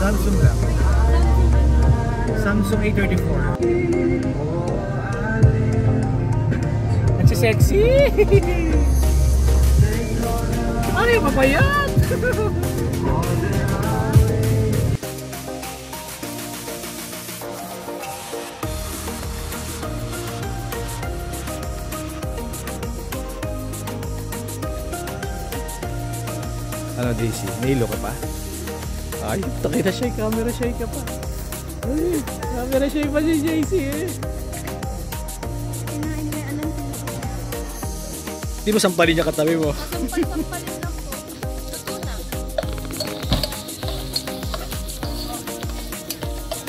Samsung lang. Samsung A34. At si sexy! Ay, papayat! Ano, Daisy? Nailo ka pa? Ay, takita shy, camera shy ka pa. Ay, camera shy pa si Daisy eh. Di ba sampalin niya katabi mo? Sampal-sampalin lang po. Totoo na.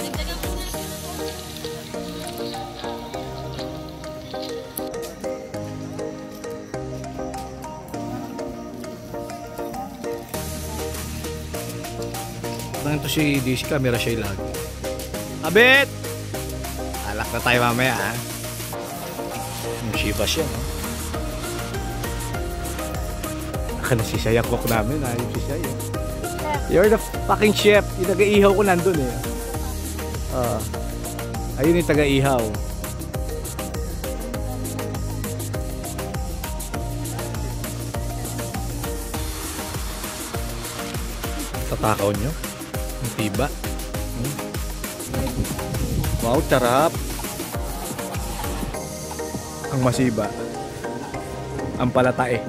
Dagdagan ko na. Parang ito si Daisy, camera shy lagi. Abit! Alak na tayo mamaya ha. Yung Shiba siya no? Aka na si Shaya cook namin ha. Yung si Shaya. You're the fucking chef. Yung taga-ihaw ko nandun eh. Ayun yung taga-ihaw. Tatakaw nyo? Ang tiba. Wow, sarap. Ang masiba. Ang palatae.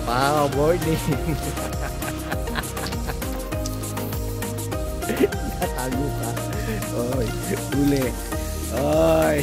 Wow, morning. Natago ka. Oy, uli. Oy.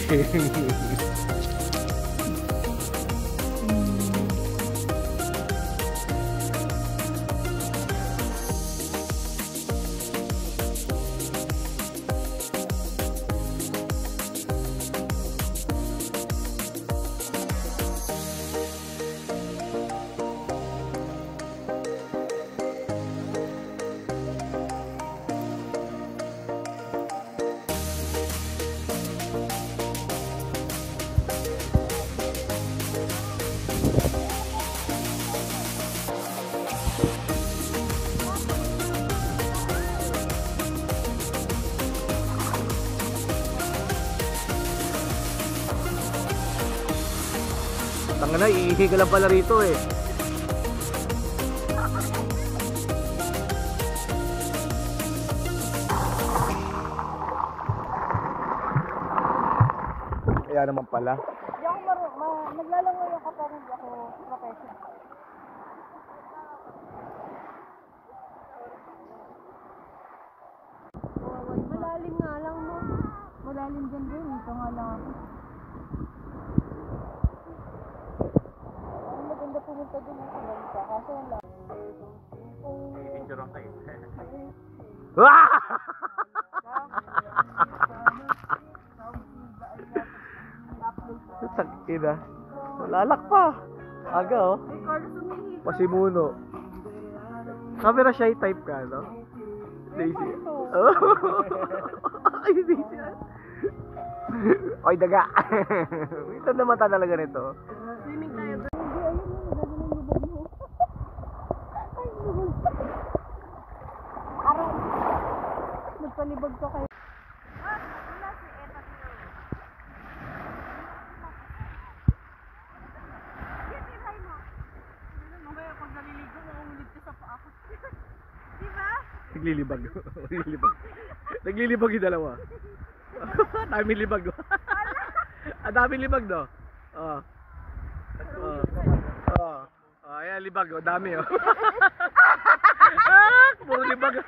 Tanga na, iihi ka lang pala rito eh. Kaya naman pala. Hindi ako naglalangoy ako pero hindi ako professional. Malalim nga lang mo. Malalim dyan din. Ito nga lang ako. Ang maganda pumunta dun sa bansa. Kaso wala. Picture kayo. Sakina. Lalak pa. Aga oh. Pasimuno. Camera shy type ka, no? Daisy. Ay, Daisy. Oy, daga. Ito na mata talaga nito. Swimming tayo. Araw. Nagpalibag ko kayo. Naglilibag. Naglilibag yung dalawa. Dami libag. Ang dami libag no. Ayan libag, dami oh. Puro libag.